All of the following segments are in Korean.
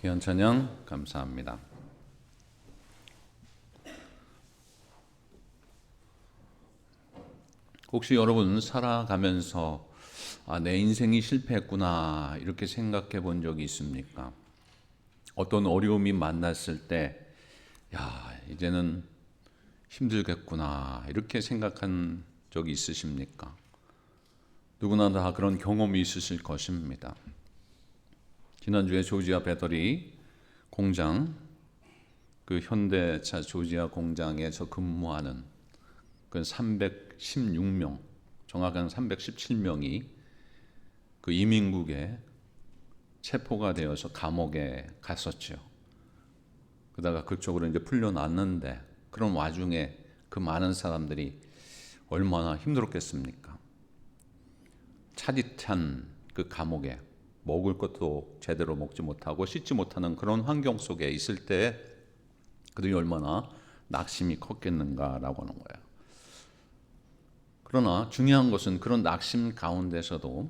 귀한 찬양 감사합니다. 혹시 여러분 살아가면서 내 인생이 실패했구나 이렇게 생각해 본 적이 있습니까? 어떤 어려움이 만났을 때 이제는 힘들겠구나 이렇게 생각한 적이 있으십니까? 누구나 다 그런 경험이 있으실 것입니다. 지난주에 조지아 배터리 공장, 그 현대차 조지아 공장에서 근무하는 그 316명, 정확한 317명이 그 이민국에 체포가 되어서 감옥에 갔었죠. 그러다가 그쪽으로 이제 풀려났는데 그런 와중에 그 많은 사람들이 얼마나 힘들었겠습니까? 차디찬 그 감옥에 먹을 것도 제대로 먹지 못하고 씻지 못하는 그런 환경 속에 있을 때 그들이 얼마나 낙심이 컸겠는가라고 하는 거예요. 그러나 중요한 것은 그런 낙심 가운데서도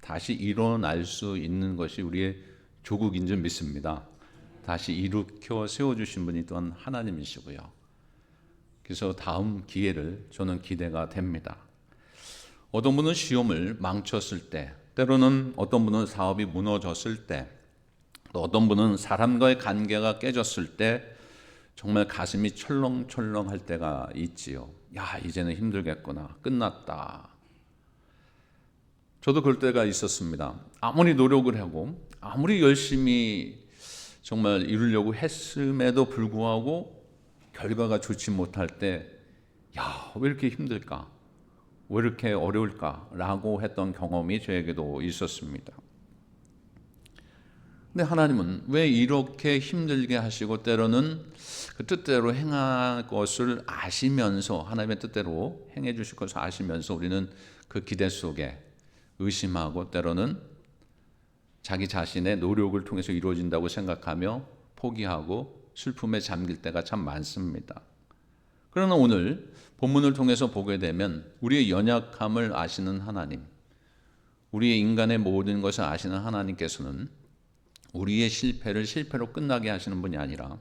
다시 일어날 수 있는 것이 우리의 조국인 줄 믿습니다. 다시 일으켜 세워주신 분이 또한 하나님이시고요. 그래서 다음 기회를 저는 기대가 됩니다. 어떤 분은 시험을 망쳤을 때, 때로는 어떤 분은 사업이 무너졌을 때, 또 어떤 분은 사람과의 관계가 깨졌을 때 정말 가슴이 철렁철렁할 때가 있지요. 이제는 힘들겠구나. 끝났다. 저도 그럴 때가 있었습니다. 아무리 노력을 하고 아무리 열심히 정말 이루려고 했음에도 불구하고 결과가 좋지 못할 때 왜 이렇게 힘들까? 왜 이렇게 어려울까라고 했던 경험이 저에게도 있었습니다. 근데 하나님은 왜 이렇게 힘들게 하시고 때로는 그 뜻대로 행할 것을 아시면서 하나님의 뜻대로 행해 주실 것을 아시면서 우리는 그 기대 속에 의심하고 때로는 자기 자신의 노력을 통해서 이루어진다고 생각하며 포기하고 슬픔에 잠길 때가 참 많습니다. 그러나 오늘 본문을 통해서 보게 되면 우리의 연약함을 아시는 하나님, 우리의 인간의 모든 것을 아시는 하나님께서는 우리의 실패를 실패로 끝나게 하시는 분이 아니라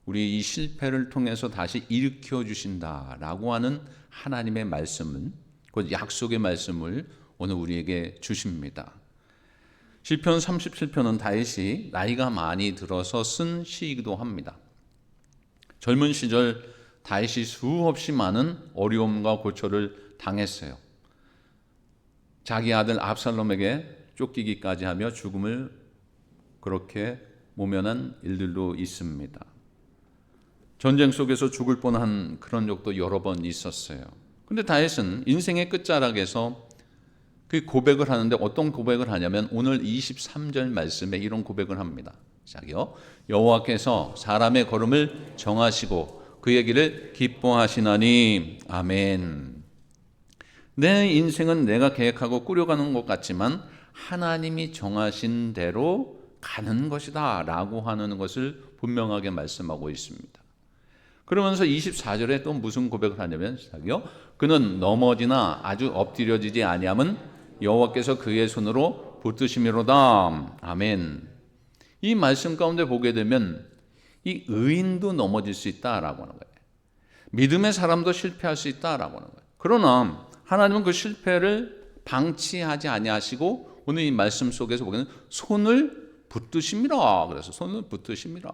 우리의 이 실패를 통해서 다시 일으켜 주신다라고 하는 하나님의 말씀은, 그 약속의 말씀을 오늘 우리에게 주십니다. 시편 37편은 다윗이 나이가 많이 들어서 쓴 시이기도 합니다. 젊은 시절 다윗이 수없이 많은 어려움과 고초를 당했어요. 자기 아들 압살롬에게 쫓기기까지 하며 죽음을 그렇게 모면한 일들도 있습니다. 전쟁 속에서 죽을 뻔한 그런 적도 여러 번 있었어요. 근데 다윗은 인생의 끝자락에서 그 고백을 하는데 어떤 고백을 하냐면 오늘 23절 말씀에 이런 고백을 합니다. 시작이요. 여호와께서 사람의 걸음을 정하시고 그의 길을 기뻐하시나니 아멘. 내 인생은 내가 계획하고 꾸려가는 것 같지만 하나님이 정하신 대로 가는 것이다 라고 하는 것을 분명하게 말씀하고 있습니다. 그러면서 24절에 또 무슨 고백을 하냐면 시작이요. 그는 넘어지나 아주 엎드려지지 아니함은 여호와께서 그의 손으로 붙드심이로다. 아멘. 이 말씀 가운데 보게 되면 이 의인도 넘어질 수 있다라고 하는 거예요. 믿음의 사람도 실패할 수 있다라고 하는 거예요. 그러나 하나님은 그 실패를 방치하지 아니하시고 오늘 이 말씀 속에서 보기에는 손을 붙드심이라. 그래서 손을 붙드심이라.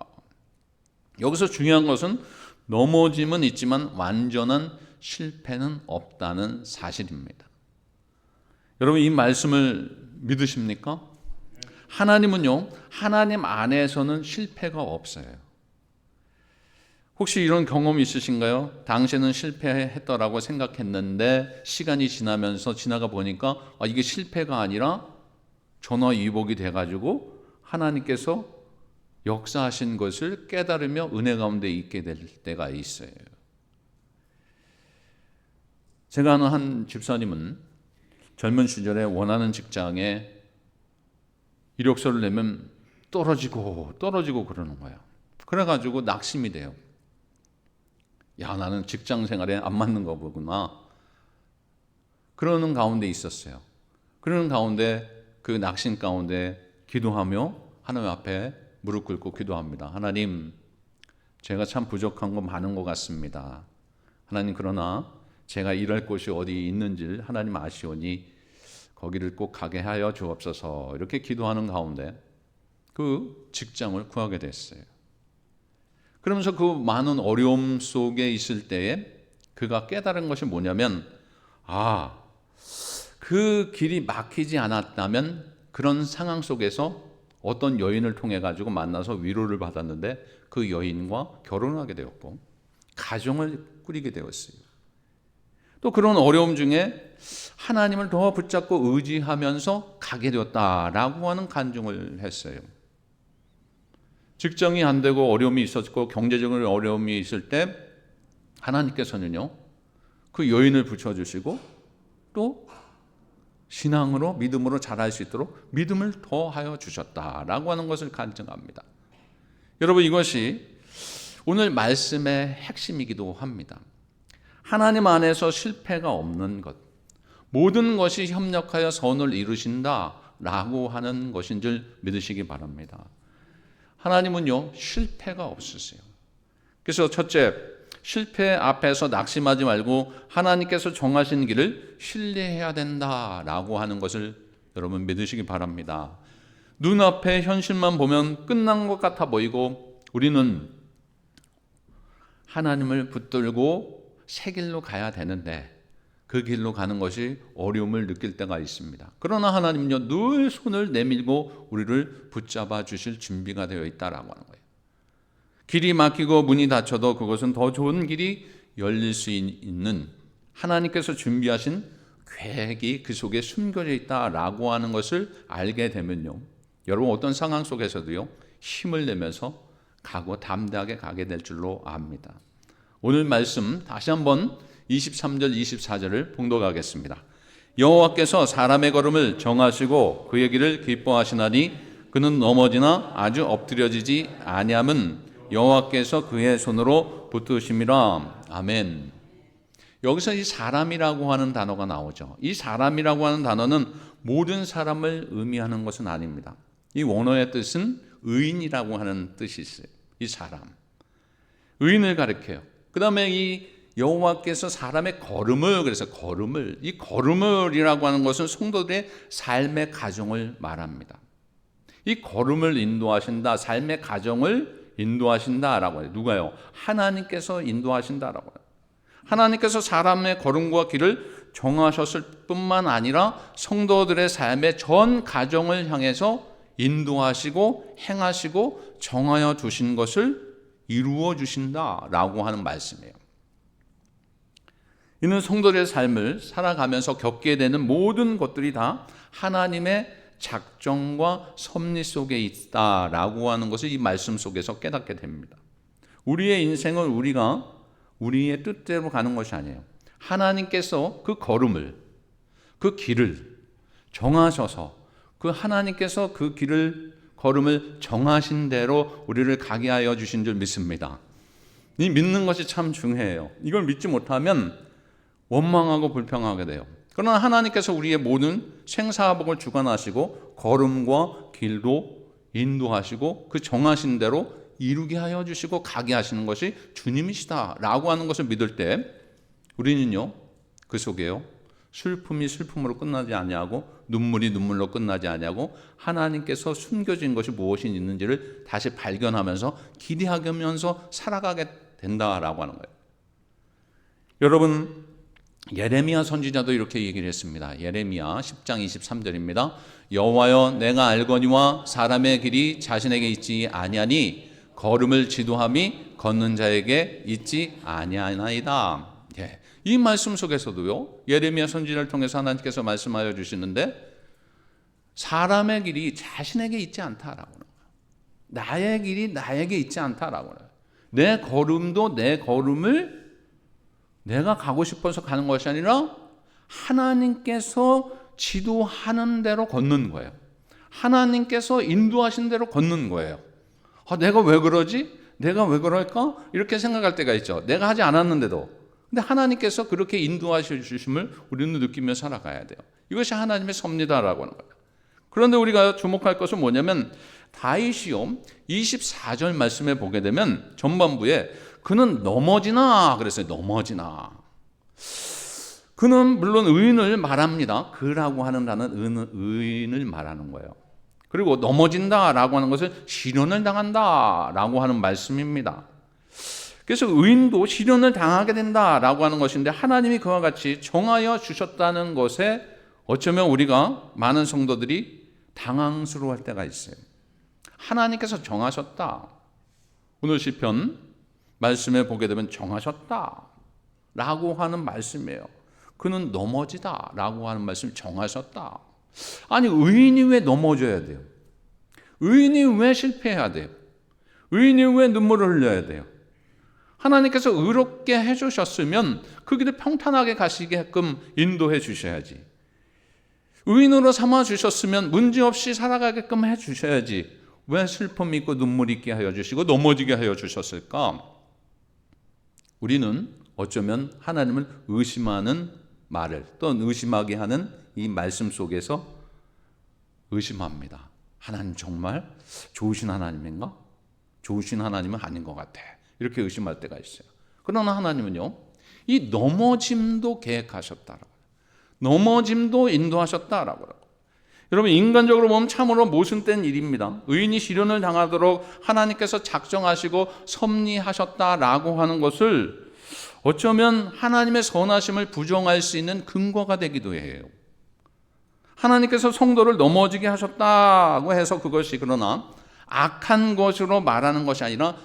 여기서 중요한 것은 넘어짐은 있지만 완전한 실패는 없다는 사실입니다. 여러분 이 말씀을 믿으십니까? 하나님은요, 하나님 안에서는 실패가 없어요. 혹시 이런 경험이 있으신가요? 당시에는 실패했더라고 생각했는데 시간이 지나가 보니까 이게 실패가 아니라 전화위복이 돼가지고 하나님께서 역사하신 것을 깨달으며 은혜 가운데 있게 될 때가 있어요. 제가 아는 한 집사님은 젊은 시절에 원하는 직장에 이력서를 내면 떨어지고 그러는 거예요. 그래가지고 낙심이 돼요. 나는 직장 생활에 안 맞는 거 보구나. 그러는 가운데 있었어요. 그러는 가운데 그 낙심 가운데 기도하며 하나님 앞에 무릎 꿇고 기도합니다. 하나님, 제가 참 부족한 거 많은 것 같습니다. 하나님, 그러나 제가 일할 곳이 어디 있는지 하나님 아시오니 거기를 꼭 가게 하여 주옵소서. 이렇게 기도하는 가운데 그 직장을 구하게 됐어요. 그러면서 그 많은 어려움 속에 있을 때에 그가 깨달은 것이 뭐냐면, 그 길이 막히지 않았다면 그런 상황 속에서 어떤 여인을 통해 가지고 만나서 위로를 받았는데 그 여인과 결혼하게 되었고 가정을 꾸리게 되었어요. 또 그런 어려움 중에 하나님을 더 붙잡고 의지하면서 가게 되었다라고 하는 간증을 했어요. 직장이 안 되고 어려움이 있었고 경제적인 어려움이 있을 때 하나님께서는요, 그 여인을 붙여주시고 또 신앙으로 믿음으로 자랄 수 있도록 믿음을 더하여 주셨다라고 하는 것을 간증합니다. 여러분, 이것이 오늘 말씀의 핵심이기도 합니다. 하나님 안에서 실패가 없는 것, 모든 것이 협력하여 선을 이루신다라고 하는 것인 줄 믿으시기 바랍니다. 하나님은요, 실패가 없으세요. 그래서 첫째, 실패 앞에서 낙심하지 말고 하나님께서 정하신 길을 신뢰해야 된다라고 하는 것을 여러분 믿으시기 바랍니다. 눈앞에 현실만 보면 끝난 것 같아 보이고 우리는 하나님을 붙들고 새 길로 가야 되는데 그 길로 가는 것이 어려움을 느낄 때가 있습니다. 그러나 하나님은요, 늘 손을 내밀고 우리를 붙잡아 주실 준비가 되어 있다라고 하는 거예요. 길이 막히고 문이 닫혀도 그것은 더 좋은 길이 열릴 수 있는 하나님께서 준비하신 계획이 그 속에 숨겨져 있다라고 하는 것을 알게 되면요, 여러분 어떤 상황 속에서도요, 힘을 내면서 가고 담대하게 가게 될 줄로 압니다. 오늘 말씀 다시 한번 23절 24절을 봉독하겠습니다. 여호와께서 사람의 걸음을 정하시고 그의 길을 기뻐하시나니 그는 넘어지나 아주 엎드려지지 아니함은 여호와께서 그의 손으로 붙드심이라. 아멘. 여기서 이 사람이라고 하는 단어가 나오죠. 이 사람이라고 하는 단어는 모든 사람을 의미하는 것은 아닙니다. 이 원어의 뜻은 의인이라고 하는 뜻이 있어요. 이 사람, 의인을 가리켜요. 그 다음에 이 여호와께서 사람의 걸음을, 그래서 걸음을, 이 걸음을이라고 하는 것은 성도들의 삶의 가정을 말합니다. 이 걸음을 인도하신다, 삶의 가정을 인도하신다라고 해요. 누가요? 하나님께서 인도하신다라고 해요. 하나님께서 사람의 걸음과 길을 정하셨을 뿐만 아니라 성도들의 삶의 전 가정을 향해서 인도하시고 행하시고 정하여 두신 것을 이루어 주신다라고 하는 말씀이에요. 이는 성도들의 삶을 살아가면서 겪게 되는 모든 것들이 다 하나님의 작정과 섭리 속에 있다라고 하는 것을 이 말씀 속에서 깨닫게 됩니다. 우리의 인생은 우리가 우리의 뜻대로 가는 것이 아니에요. 하나님께서 그 걸음을, 그 길을 정하셔서 그 하나님께서 그 길을 걸음을 정하신 대로 우리를 가게 하여 주신 줄 믿습니다. 이 믿는 것이 참 중요해요. 이걸 믿지 못하면 원망하고 불평하게 돼요. 그러나 하나님께서 우리의 모든 생사복을 주관하시고 걸음과 길도 인도하시고 그 정하신 대로 이루게 하여 주시고 가게 하시는 것이 주님이시다라고 하는 것을 믿을 때 우리는요, 그 속에요, 슬픔이 슬픔으로 끝나지 아니하고 눈물이 눈물로 끝나지 아니하고 하나님께서 숨겨진 것이 무엇이 있는지를 다시 발견하면서 기대하면서 살아가게 된다라고 하는 거예요. 여러분, 예레미야 선지자도 이렇게 얘기를 했습니다. 예레미야 10장 23절입니다. 여호와여, 내가 알거니와 사람의 길이 자신에게 있지 아니하니 걸음을 지도함이 걷는 자에게 있지 아니하나이다. 예. 이 말씀 속에서도요, 예레미야 선지자를 통해서 하나님께서 말씀하여 주시는데 사람의 길이 자신에게 있지 않다라고 하는 거예요. 나의 길이 나에게 있지 않다라고 하는 거예요. 내 걸음도 내 걸음을 내가 가고 싶어서 가는 것이 아니라 하나님께서 지도하는 대로 걷는 거예요. 하나님께서 인도하신 대로 걷는 거예요. 내가 왜 그러지? 내가 왜 그럴까? 이렇게 생각할 때가 있죠. 내가 하지 않았는데도. 근데 하나님께서 그렇게 인도하셔 주심을 우리는 느끼며 살아가야 돼요. 이것이 하나님의 섭리다라고 하는 거예요. 그런데 우리가 주목할 것은 뭐냐면 다윗이요 24절 말씀에 보게 되면 전반부에 그는 넘어지나 그랬어요. 넘어지나. 그는 물론 의인을 말합니다. 그라고 하는 단어는 의인을 말하는 거예요. 그리고 넘어진다라고 하는 것은 시련을 당한다라고 하는 말씀입니다. 그래서 의인도 시련을 당하게 된다라고 하는 것인데 하나님이 그와 같이 정하여 주셨다는 것에 어쩌면 우리가 많은 성도들이 당황스러워할 때가 있어요. 하나님께서 정하셨다. 오늘 시편 말씀에 보게 되면 정하셨다라고 하는 말씀이에요. 그는 넘어지다라고 하는 말씀 정하셨다. 아니 의인이 왜 넘어져야 돼요? 의인이 왜 실패해야 돼요? 의인이 왜 눈물을 흘려야 돼요? 하나님께서 의롭게 해주셨으면 그 길을 평탄하게 가시게끔 인도해 주셔야지. 의인으로 삼아주셨으면 문제없이 살아가게끔 해주셔야지. 왜 슬픔이 있고 눈물 있게 하여 주시고 넘어지게 하여 주셨을까? 우리는 어쩌면 하나님을 의심하는 말을 또는 의심하게 하는 이 말씀 속에서 의심합니다. 하나님 정말 좋으신 하나님인가? 좋으신 하나님은 아닌 것 같아. 이렇게 의심할 때가 있어요. 그러나 하나님은요, 이 넘어짐도 계획하셨다라고, 넘어짐도 인도하셨다라고. 여러분 인간적으로 보면 참으로 모순된 일입니다. 의인이 시련을 당하도록 하나님께서 작정하시고 섭리하셨다라고 하는 것을 어쩌면 하나님의 선하심을 부정할 수 있는 근거가 되기도 해요. 하나님께서 성도를 넘어지게 하셨다고 해서 그것이 그러나 악한 것으로 말하는 것이 아니라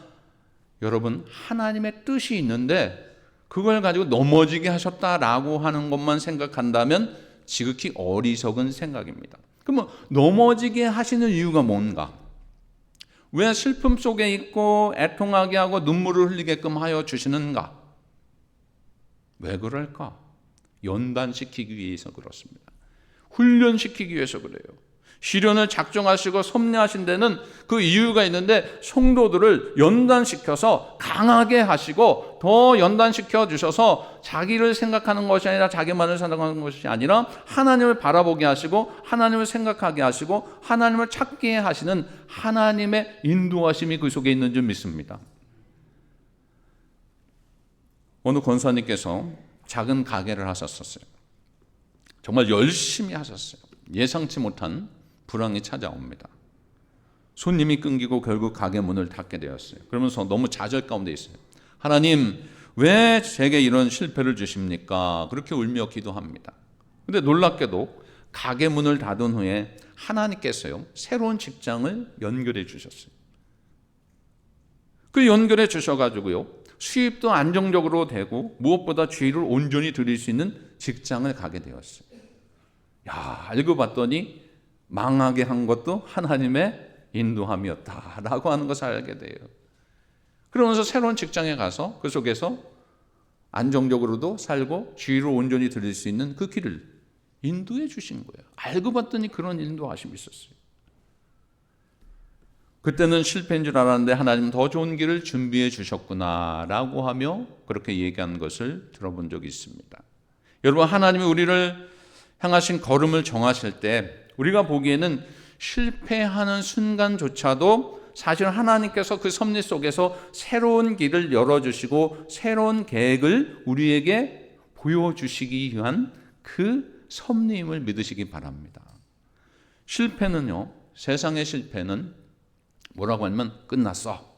여러분 하나님의 뜻이 있는데 그걸 가지고 넘어지게 하셨다라고 하는 것만 생각한다면 지극히 어리석은 생각입니다. 그러면 넘어지게 하시는 이유가 뭔가? 왜 슬픔 속에 있고 애통하게 하고 눈물을 흘리게끔 하여 주시는가? 왜 그럴까? 연단시키기 위해서 그렇습니다. 훈련시키기 위해서 그래요. 시련을 작정하시고 섭리하신 데는 그 이유가 있는데 성도들을 연단시켜서 강하게 하시고 더 연단시켜 주셔서 자기를 생각하는 것이 아니라 자기만을 생각하는 것이 아니라 하나님을 바라보게 하시고 하나님을 생각하게 하시고 하나님을 찾게 하시는 하나님의 인도하심이 그 속에 있는 줄 믿습니다. 어느 권사님께서 작은 가게를 하셨었어요. 정말 열심히 하셨어요. 예상치 못한 불황이 찾아옵니다. 손님이 끊기고 결국 가게 문을 닫게 되었어요. 그러면서 너무 좌절 가운데 있어요. 하나님 왜 제게 이런 실패를 주십니까? 그렇게 울며 기도합니다. 그런데 놀랍게도 가게 문을 닫은 후에 하나님께서요 새로운 직장을 연결해 주셨어요. 그 연결해 주셔가지고요 수입도 안정적으로 되고 무엇보다 주의를 온전히 드릴 수 있는 직장을 가게 되었어요. 야, 알고 봤더니 망하게 한 것도 하나님의 인도함이었다라고 하는 것을 알게 돼요. 그러면서 새로운 직장에 가서 그 속에서 안정적으로도 살고 주의를 온전히 드릴 수 있는 그 길을 인도해 주신 거예요. 알고 봤더니 그런 인도하심이 있었어요. 그때는 실패인 줄 알았는데 하나님은 더 좋은 길을 준비해 주셨구나라고 하며 그렇게 얘기한 것을 들어본 적이 있습니다. 여러분 하나님이 우리를 향하신 걸음을 정하실 때 우리가 보기에는 실패하는 순간조차도 사실 하나님께서 그 섭리 속에서 새로운 길을 열어주시고 새로운 계획을 우리에게 보여주시기 위한 그 섭리임을 믿으시기 바랍니다. 실패는요, 세상의 실패는 뭐라고 하면 끝났어.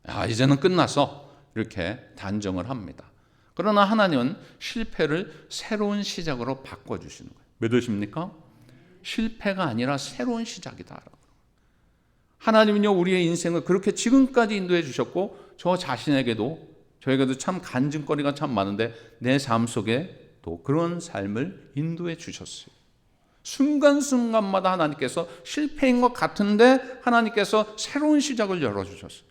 야, 이제는 끝났어. 이렇게 단정을 합니다. 그러나 하나님은 실패를 새로운 시작으로 바꿔주시는 거예요. 믿으십니까? 실패가 아니라 새로운 시작이다. 하나님은요 우리의 인생을 그렇게 지금까지 인도해 주셨고 저 자신에게도 저에게도 참 간증거리가 참 많은데 내 삶 속에 또 그런 삶을 인도해 주셨어요. 순간순간마다 하나님께서 실패인 것 같은데 하나님께서 새로운 시작을 열어주셨어요.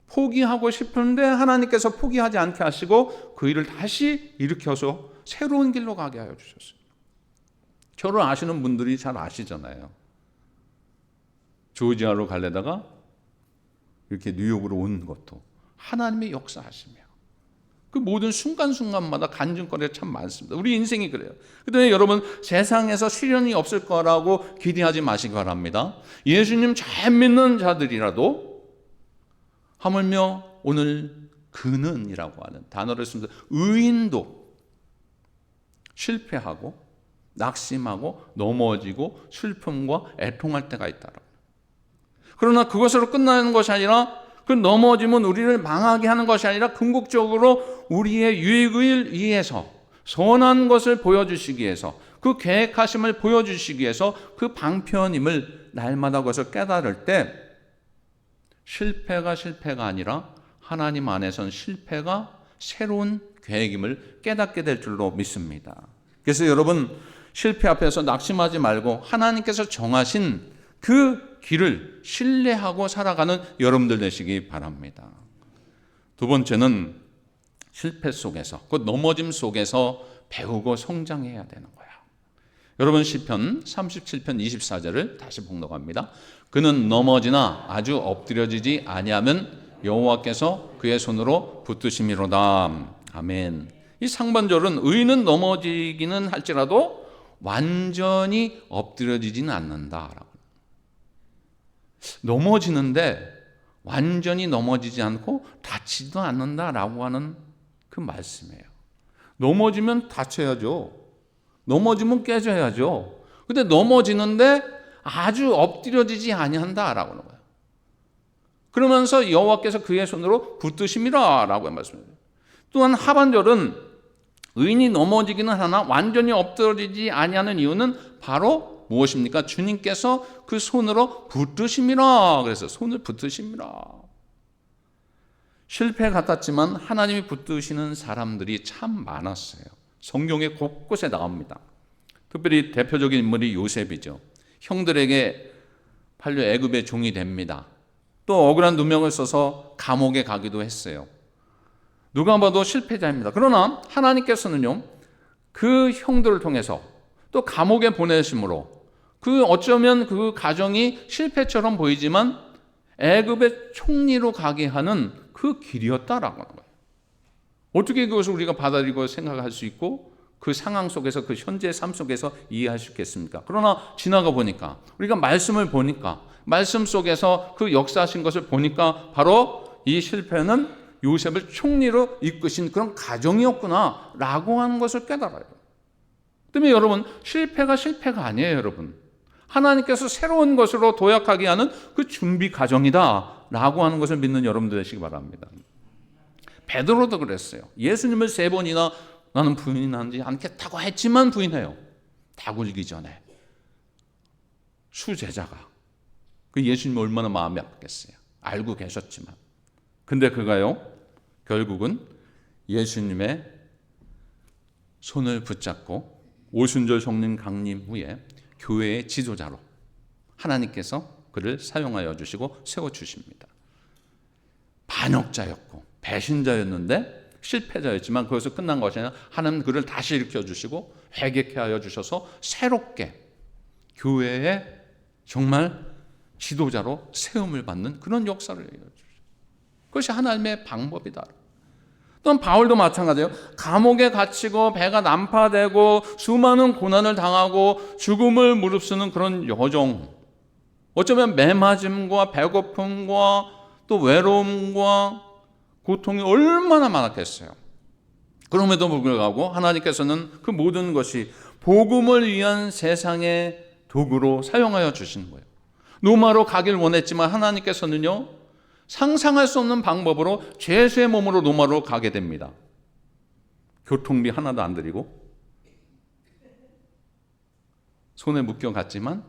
포기하고 싶은데 하나님께서 포기하지 않게 하시고 그 일을 다시 일으켜서 새로운 길로 가게 하여 주셨어요. 저를 아시는 분들이 잘 아시잖아요. 조지아로 가려다가 이렇게 뉴욕으로 온 것도 하나님의 역사하시며 그 모든 순간순간마다 간증거리가 참 많습니다. 우리 인생이 그래요. 그런데 여러분, 세상에서 시련이 없을 거라고 기대하지 마시기 바랍니다. 예수님 잘 믿는 자들이라도 하물며 오늘 그는이라고 하는 단어를 씁니다. 의인도 실패하고 낙심하고 넘어지고 슬픔과 애통할 때가 있다. 그러나 그것으로 끝나는 것이 아니라, 그 넘어짐은 우리를 망하게 하는 것이 아니라 궁극적으로 우리의 유익을 위해서, 선한 것을 보여주시기 위해서, 그 계획하심을 보여주시기 위해서 그 방편임을 날마다 그것을 깨달을 때 실패가 아니라 하나님 안에선 실패가 새로운 계획임을 깨닫게 될 줄로 믿습니다. 그래서 여러분, 실패 앞에서 낙심하지 말고 하나님께서 정하신 그 길을 신뢰하고 살아가는 여러분들 되시기 바랍니다. 두 번째는 실패 속에서, 그 넘어짐 속에서 배우고 성장해야 되는 거야. 여러분, 시편 37편 24절을 다시 봉독합니다. 그는 넘어지나 아주 엎드려지지 아니하면 여호와께서 그의 손으로 붙드심이로다. 아멘. 이 상반절은 의인은 넘어지기는 할지라도 완전히 엎드려지지는 않는다라고. 넘어지는데 완전히 넘어지지 않고 다치지도 않는다라고 하는 그 말씀이에요. 넘어지면 다쳐야죠. 넘어지면 깨져야죠. 근데 넘어지는데 아주 엎드려지지 아니한다라고 하는 거예요. 그러면서 여호와께서 그의 손으로 붙드심이라라고 말씀해요. 또한 하반절은 의인이 넘어지기는 하나 완전히 엎드러지지 아니하는 이유는 바로 무엇입니까? 주님께서 그 손으로 붙드심이라. 그래서 손을 붙드심이라. 실패 같았지만 하나님이 붙드시는 사람들이 참 많았어요. 성경에 곳곳에 나옵니다. 특별히 대표적인 인물이 요셉이죠. 형들에게 팔려 애굽의 종이 됩니다. 또 억울한 누명을 써서 감옥에 가기도 했어요. 누가 봐도 실패자입니다. 그러나 하나님께서는요, 그 형들을 통해서 또 감옥에 보내심으로 그 어쩌면 그 가정이 실패처럼 보이지만 애굽의 총리로 가게 하는 그 길이었다라고 하는 거예요. 어떻게 그것을 우리가 받아들이고 생각할 수 있고 그 상황 속에서, 그 현재의 삶 속에서 이해할 수 있겠습니까? 그러나 지나가 보니까, 우리가 말씀을 보니까, 말씀 속에서 그 역사하신 것을 보니까 바로 이 실패는 요셉을 총리로 이끄신 그런 가정이었구나 라고 하는 것을 깨달아요. 때문에 여러분, 실패가 아니에요. 여러분, 하나님께서 새로운 것으로 도약하게 하는 그 준비 과정이다 라고 하는 것을 믿는 여러분들 되시기 바랍니다. 베드로도 그랬어요. 예수님을 3번이나 나는 부인하지 않겠다고 했지만 부인해요. 다 굴기 전에. 수제자가 그 예수님이 얼마나 마음이 아팠겠어요. 알고 계셨지만. 근데 그가요, 결국은 예수님의 손을 붙잡고 오순절 성령 강림 후에 교회의 지도자로 하나님께서 그를 사용하여 주시고 세워주십니다. 반역자였고 배신자였는데 실패자였지만 그것을 끝난 것이 아니라 하나님 그를 다시 일으켜 주시고 회개케 하여 주셔서 새롭게 교회의 정말 지도자로 세움을 받는 그런 역사를 이어주죠. 그것이 하나님의 방법이다. 또한 바울도 마찬가지예요. 감옥에 갇히고 배가 난파되고 수많은 고난을 당하고 죽음을 무릅쓰는 그런 여정, 어쩌면 매맞음과 배고픔과 또 외로움과 고통이 얼마나 많았겠어요. 그럼에도 불구하고 하나님께서는 그 모든 것이 복음을 위한 세상의 도구로 사용하여 주시는 거예요. 로마로 가길 원했지만 하나님께서는요, 상상할 수 없는 방법으로 죄수의 몸으로 로마로 가게 됩니다. 교통비 하나도 안 드리고 손에 묶여갔지만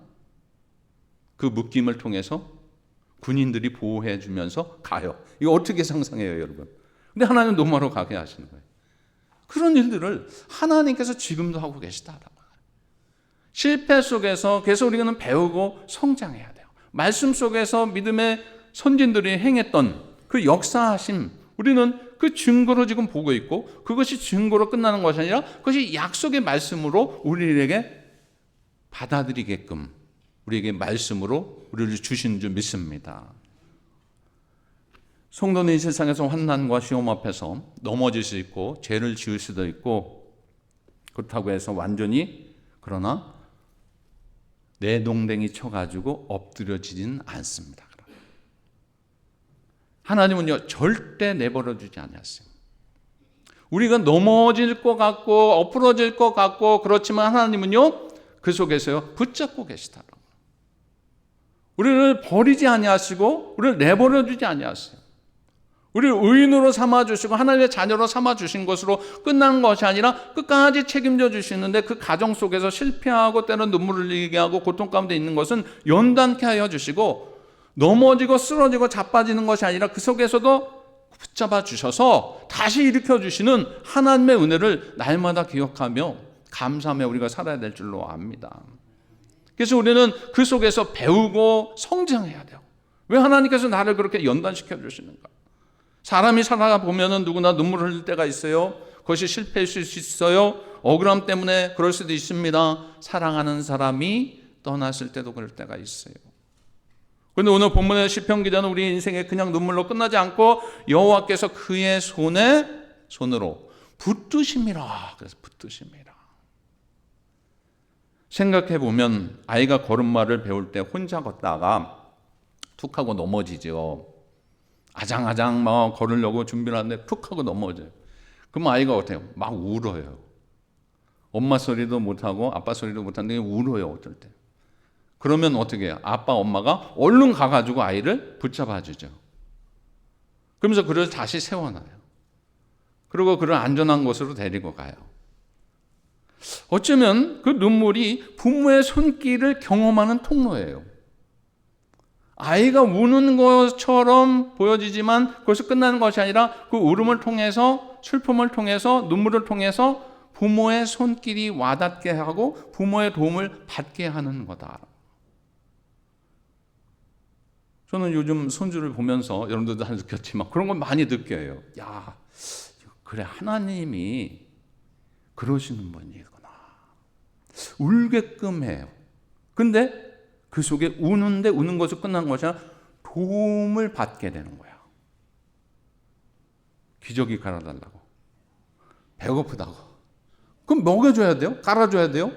그 묶임을 통해서 군인들이 보호해 주면서 가요. 이거 어떻게 상상해요, 여러분? 근데 하나님 로마로 가게 하시는 거예요. 그런 일들을 하나님께서 지금도 하고 계시다라고. 실패 속에서 계속 우리는 배우고 성장해야 돼요. 말씀 속에서 믿음의 선진들이 행했던 그 역사하심, 우리는 그 증거로 지금 보고 있고 그것이 증거로 끝나는 것이 아니라 그것이 약속의 말씀으로 우리에게 받아들이게끔 우리에게 말씀으로 우리를 주신 줄 믿습니다. 성도는 이 세상에서 환난과 시험 앞에서 넘어질 수 있고 죄를 지을 수도 있고, 그렇다고 해서 완전히, 그러나 내동댕이 쳐가지고 엎드려지지는 않습니다. 하나님은요 절대 내버려 두지 않았어요. 우리가 넘어질 것 같고 엎으러질 것 같고 그렇지만 하나님은요 그 속에서요 붙잡고 계시다라고. 우리를 버리지 아니하시고 우리를 내버려 두지 아니하세요. 우리를 의인으로 삼아주시고 하나님의 자녀로 삼아주신 것으로 끝나는 것이 아니라 끝까지 책임져 주시는데, 그 가정 속에서 실패하고 때론 눈물을 흘리게 하고 고통 가운데 있는 것은 연단케 하여 주시고, 넘어지고 쓰러지고 자빠지는 것이 아니라 그 속에서도 붙잡아 주셔서 다시 일으켜 주시는 하나님의 은혜를 날마다 기억하며 감사하며 우리가 살아야 될 줄로 압니다. 그래서 우리는 그 속에서 배우고 성장해야 돼요. 왜 하나님께서 나를 그렇게 연단시켜 주시는가? 사람이 살아가 보면은 누구나 눈물을 흘릴 때가 있어요. 그것이 실패일 수 있어요. 억울함 때문에 그럴 수도 있습니다. 사랑하는 사람이 떠났을 때도 그럴 때가 있어요. 그런데 오늘 본문의 시편 기자는 우리 인생에 그냥 눈물로 끝나지 않고 여호와께서 그의 손으로 붙드심이라. 그래서 붙드심이라. 생각해 보면 아이가 걸음마를 배울 때 혼자 걷다가 툭 하고 넘어지죠. 아장아장 막 걸으려고 준비를 하는데 툭 하고 넘어져요. 그럼 아이가 어때요? 막 울어요. 엄마 소리도 못하고 아빠 소리도 못하는데 울어요, 어떨 때. 그러면 어떻게 해요? 아빠, 엄마가 얼른 가가지고 아이를 붙잡아 주죠. 그러면서 그를 다시 세워놔요. 그리고 그를 안전한 곳으로 데리고 가요. 어쩌면 그 눈물이 부모의 손길을 경험하는 통로예요. 아이가 우는 것처럼 보여지지만 그것이 끝나는 것이 아니라 그 울음을 통해서, 슬픔을 통해서, 눈물을 통해서 부모의 손길이 와닿게 하고 부모의 도움을 받게 하는 거다. 저는 요즘 손주를 보면서, 여러분들도 다 느꼈지만 그런 걸 많이 느껴요. 야, 그래, 하나님이 그러시는 분이구나. 울게끔 해요. 근데 그 속에 우는데 우는 것이 끝난 것이 아니라 도움을 받게 되는 거야. 기저귀 갈아달라고, 배고프다고. 그럼 먹여줘야 돼요? 깔아줘야 돼요?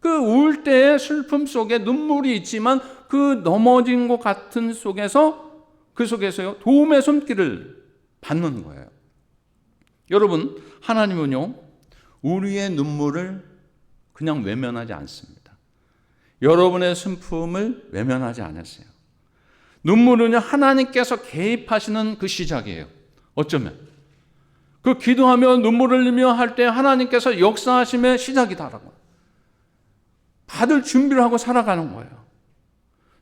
그 울 때의 슬픔 속에 눈물이 있지만 그 넘어진 것 같은 속에서, 그 속에서요 도움의 손길을 받는 거예요. 여러분, 하나님은요 우리의 눈물을 그냥 외면하지 않습니다. 여러분의 슬픔을 외면하지 않으세요. 눈물은요 하나님께서 개입하시는 그 시작이에요. 어쩌면 그 기도하며 눈물을 흘리며 할 때 하나님께서 역사하심의 시작이다라고 받을 준비를 하고 살아가는 거예요.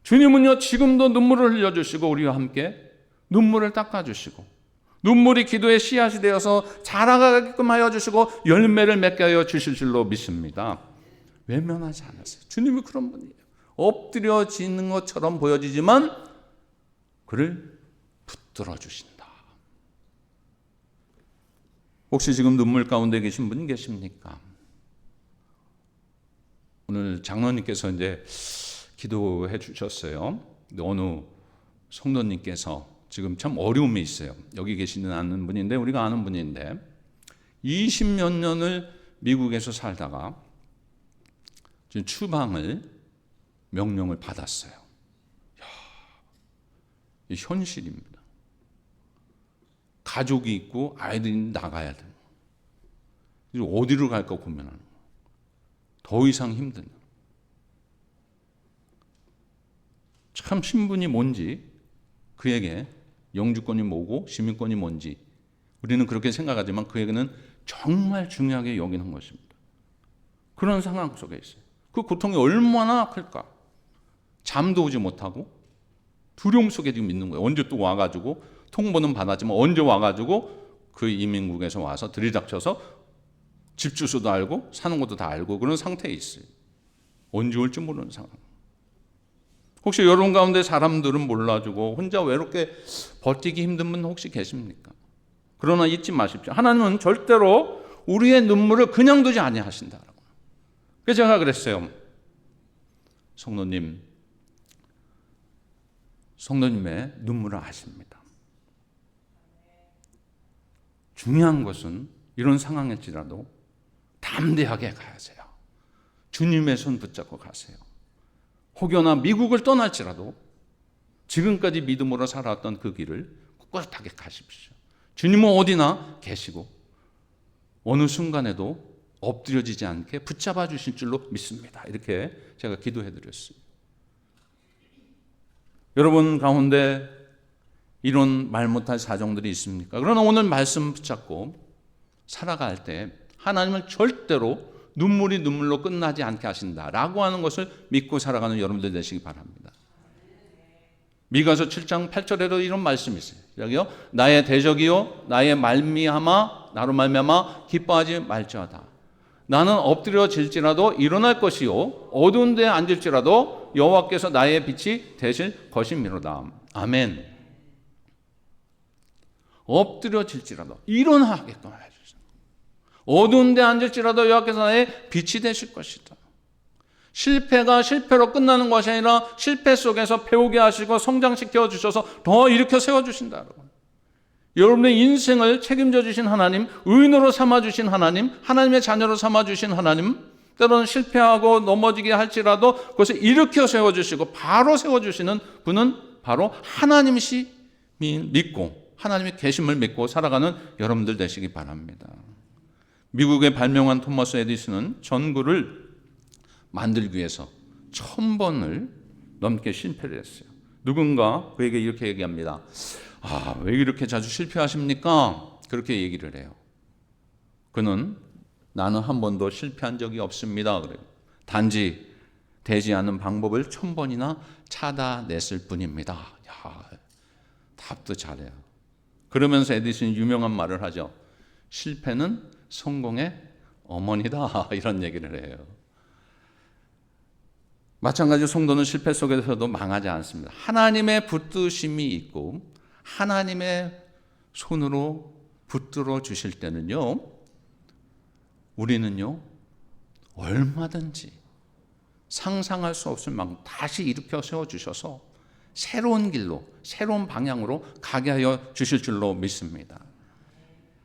주님은요 지금도 눈물을 흘려주시고 우리와 함께 눈물을 닦아주시고 눈물이 기도의 씨앗이 되어서 자라가게끔 하여 주시고 열매를 맺게 하여 주실 줄로 믿습니다. 외면하지 않았어요. 주님이 그런 분이에요. 엎드려지는 것처럼 보여지지만 그를 붙들어 주신다. 혹시 지금 눈물 가운데 계신 분 계십니까? 오늘 장로님께서 이제 기도해 주셨어요. 어느 성도님께서 지금 참 어려움이 있어요. 여기 계시는 않는 분인데, 우리가 아는 분인데 20몇 년을 미국에서 살다가 지금 추방을 명령을 받았어요. 이 현실입니다. 가족이 있고 아이들이 나가야 돼요. 어디로 갈까 고민하는 거예요. 더 이상 힘든. 참 신분이 뭔지, 그에게 영주권이 뭐고 시민권이 뭔지 우리는 그렇게 생각하지만 그에게는 정말 중요하게 여기는 것입니다. 그런 상황 속에 있어요. 그 고통이 얼마나 클까? 잠도 오지 못하고 두려움 속에 지금 있는 거예요. 언제 또 와가지고, 통보는 받았지만 언제 와가지고 그 이민국에서 와서 들이닥쳐서 집 주소도 알고 사는 것도 다 알고 그런 상태에 있어요. 언제 올지 모르는 상황. 혹시 여러분 가운데 사람들은 몰라주고 혼자 외롭게 버티기 힘든 분 혹시 계십니까? 그러나 잊지 마십시오. 하나님은 절대로 우리의 눈물을 그냥 두지 아니하신다. 그래서 제가 그랬어요. 성도님의 눈물을 아십니다. 중요한 것은 이런 상황일지라도 담대하게 가세요. 주님의 손 붙잡고 가세요. 혹여나 미국을 떠날지라도 지금까지 믿음으로 살아왔던 그 길을 꿋꿋하게 가십시오. 주님은 어디나 계시고 어느 순간에도 엎드려지지 않게 붙잡아 주실 줄로 믿습니다. 이렇게 제가 기도해 드렸습니다. 여러분 가운데 이런 말 못할 사정들이 있습니까? 그러나 오늘 말씀 붙잡고 살아갈 때 하나님은 절대로 눈물이 눈물로 끝나지 않게 하신다라고 하는 것을 믿고 살아가는 여러분들 되시기 바랍니다. 미가서 7장 8절에도 이런 말씀이 있어요. 여기요. 나의 대적이요 나의 말미암아 나로 말미암아 기뻐하지 말지어다. 나는 엎드려질지라도 일어날 것이요 어두운 데에 앉을지라도 여호와께서 나의 빛이 되실 것임이로다. 아멘. 엎드려질지라도 일어나게끔 해주세요. 어두운 데 앉을지라도 여호와께서 나의 빛이 되실 것이다. 실패가 실패로 끝나는 것이 아니라 실패 속에서 배우게 하시고 성장시켜 주셔서 더 일으켜 세워주신다. 여러분의 인생을 책임져 주신 하나님, 의인으로 삼아주신 하나님, 하나님의 자녀로 삼아주신 하나님, 때로는 실패하고 넘어지게 할지라도 그것을 일으켜 세워주시고 바로 세워주시는 분은 바로 하나님이시 믿고 하나님의 계심을 믿고 살아가는 여러분들 되시기 바랍니다. 미국의 발명한 토마스 에디슨은 전구를 만들기 위해서 1000번을 넘게 실패를 했어요. 누군가 그에게 이렇게 얘기합니다. 왜 이렇게 자주 실패하십니까? 그렇게 얘기를 해요. 그는 나는 한 번도 실패한 적이 없습니다. 그래요. 단지 되지 않는 방법을 1000번이나 찾아냈을 뿐입니다. 답도 잘해요. 그러면서 에디슨이 유명한 말을 하죠. 실패는 성공의 어머니다. 이런 얘기를 해요. 마찬가지로 성도는 실패 속에서도 망하지 않습니다. 하나님의 붙드심이 있고 하나님의 손으로 붙들어 주실 때는요, 우리는요 얼마든지 상상할 수 없을 만큼 다시 일으켜 세워주셔서 새로운 길로 새로운 방향으로 가게 하여 주실 줄로 믿습니다.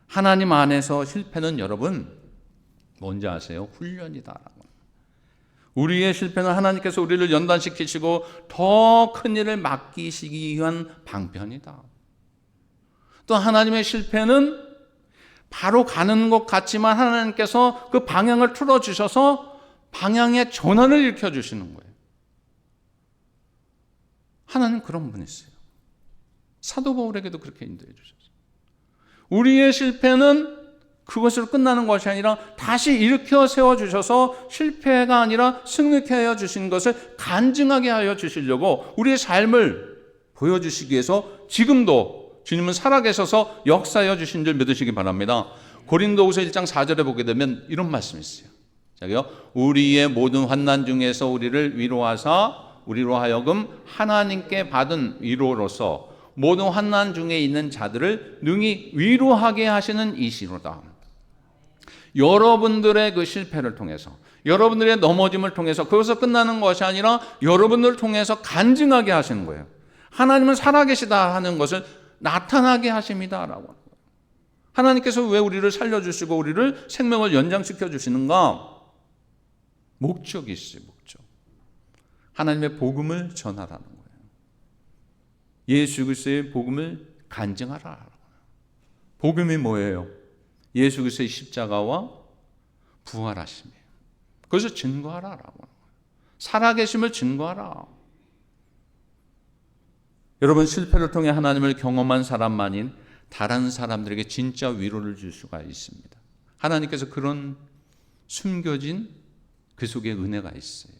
하나님 안에서 실패는 여러분 뭔지 아세요? 훈련이다. 우리의 실패는 하나님께서 우리를 연단시키시고 더 큰 일을 맡기시기 위한 방편이다. 또 하나님의 실패는 바로 가는 것 같지만 하나님께서 그 방향을 틀어주셔서 방향의 전환을 일으켜주시는 거예요. 하나님 그런 분이세요. 사도 바울에게도 그렇게 인도해 주셨어요. 우리의 실패는 그것으로 끝나는 것이 아니라 다시 일으켜 세워주셔서 실패가 아니라 승리케 하여 주신 것을 간증하게 하여 주시려고 우리의 삶을 보여주시기 위해서 지금도 주님은 살아계셔서 역사하여 주신 줄 믿으시기 바랍니다. 고린도후서 1장 4절에 보게 되면 이런 말씀이 있어요. 자기요, 우리의 모든 환난 중에서 우리를 위로하사 우리로 하여금 하나님께 받은 위로로서 모든 환난 중에 있는 자들을 능히 위로하게 하시는 이시로다. 여러분들의 그 실패를 통해서 여러분들의 넘어짐을 통해서 그것서 끝나는 것이 아니라 여러분들을 통해서 간증하게 하시는 거예요. 하나님은 살아계시다 하는 것을 나타나게 하십니다라고. 하나님께서 왜 우리를 살려주시고 우리를 생명을 연장시켜 주시는가? 목적이 있어요. 목적. 하나님의 복음을 전하라는 거예요. 예수 그리스도의 복음을 간증하라. 복음이 뭐예요? 예수 그리스도의 십자가와 부활하심이에요. 그것을 증거하라라고. 살아계심을 증거하라. 여러분, 실패를 통해 하나님을 경험한 사람만인 다른 사람들에게 진짜 위로를 줄 수가 있습니다. 하나님께서 그런 숨겨진 그 속에 은혜가 있어요.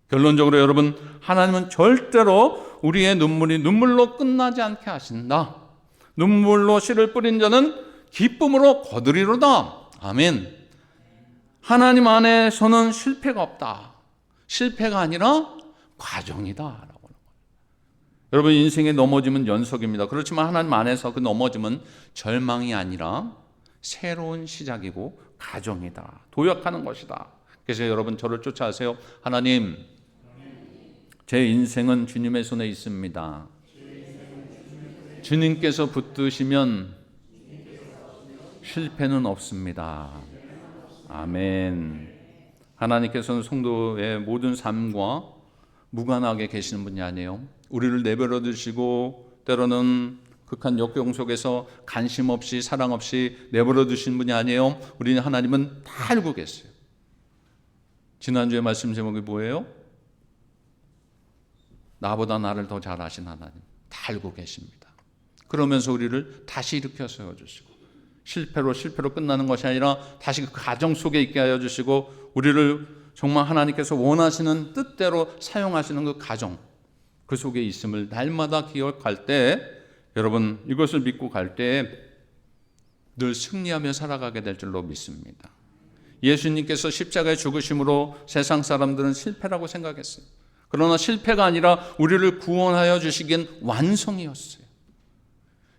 결론적으로 여러분, 하나님은 절대로 우리의 눈물이 눈물로 끝나지 않게 하신다. 눈물로 씨를 뿌린 자는 기쁨으로 거두리로다. 아멘. 하나님 안에서는 실패가 없다. 실패가 아니라 과정이다. 여러분, 인생의 넘어짐은 연속입니다. 그렇지만 하나님 안에서 그 넘어짐은 절망이 아니라 새로운 시작이고 가정이다. 도약하는 것이다. 그래서 여러분 저를 쫓아하세요. 하나님, 제 인생은 주님의 손에 있습니다. 주님께서 붙드시면 실패는 없습니다. 아멘. 하나님께서는 성도의 모든 삶과 무관하게 계시는 분이 아니에요. 우리를 내버려 두시고 때로는 극한 역경 속에서 관심 없이 사랑 없이 내버려 두신 분이 아니에요. 우리는 하나님은 다 알고 계세요. 지난주에 말씀 제목이 뭐예요? 나보다 나를 더 잘 아신 하나님, 다 알고 계십니다. 그러면서 우리를 다시 일으켜 세워주시고 실패로 끝나는 것이 아니라 다시 그 가정 속에 있게 하여 주시고 우리를 정말 하나님께서 원하시는 뜻대로 사용하시는 그 가정, 그 속에 있음을 날마다 기억할 때, 여러분 이것을 믿고 갈 때 늘 승리하며 살아가게 될 줄로 믿습니다. 예수님께서 십자가의 죽으심으로 세상 사람들은 실패라고 생각했어요. 그러나 실패가 아니라 우리를 구원하여 주시긴 완성이었어요.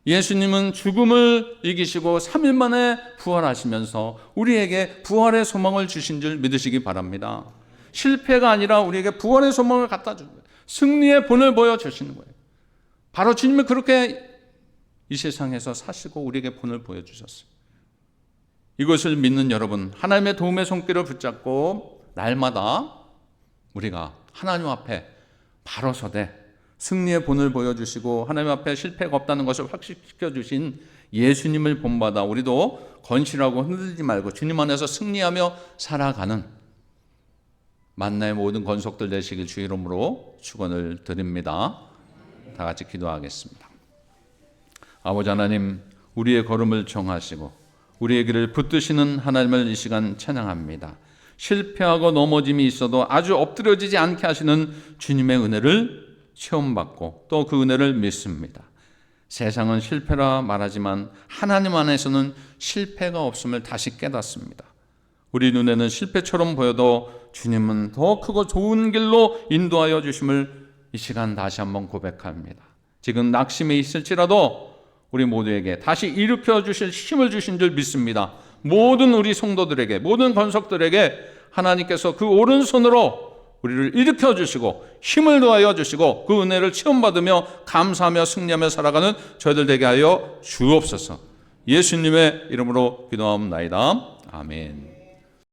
예수님은 죽음을 이기시고 3일 만에 부활하시면서 우리에게 부활의 소망을 주신 줄 믿으시기 바랍니다. 실패가 아니라 우리에게 부활의 소망을 갖다 준 거예요. 승리의 본을 보여주시는 거예요. 바로 주님이 그렇게 이 세상에서 사시고 우리에게 본을 보여주셨어요. 이것을 믿는 여러분, 하나님의 도움의 손길을 붙잡고 날마다 우리가 하나님 앞에 바로 서되 승리의 본을 보여주시고 하나님 앞에 실패가 없다는 것을 확신시켜 주신 예수님을 본받아 우리도 건실하고 흔들리지 말고 주님 안에서 승리하며 살아가는 만나의 모든 건속들 되시길 주 이름으로 축원을 드립니다. 다 같이 기도하겠습니다. 아버지 하나님, 우리의 걸음을 정하시고 우리의 길을 붙드시는 하나님을 이 시간 찬양합니다. 실패하고 넘어짐이 있어도 아주 엎드려지지 않게 하시는 주님의 은혜를 체험받고 또 그 은혜를 믿습니다. 세상은 실패라 말하지만 하나님 안에서는 실패가 없음을 다시 깨닫습니다. 우리 눈에는 실패처럼 보여도 주님은 더 크고 좋은 길로 인도하여 주심을 이 시간 다시 한번 고백합니다. 지금 낙심에 있을지라도 우리 모두에게 다시 일으켜 주실 힘을 주신 줄 믿습니다. 모든 우리 성도들에게, 모든 건석들에게 하나님께서 그 오른손으로 우리를 일으켜 주시고 힘을 더하여 주시고 그 은혜를 체험받으며 감사하며 승리하며 살아가는 저희들 되게 하여 주옵소서. 예수님의 이름으로 기도하옵나이다. 아멘.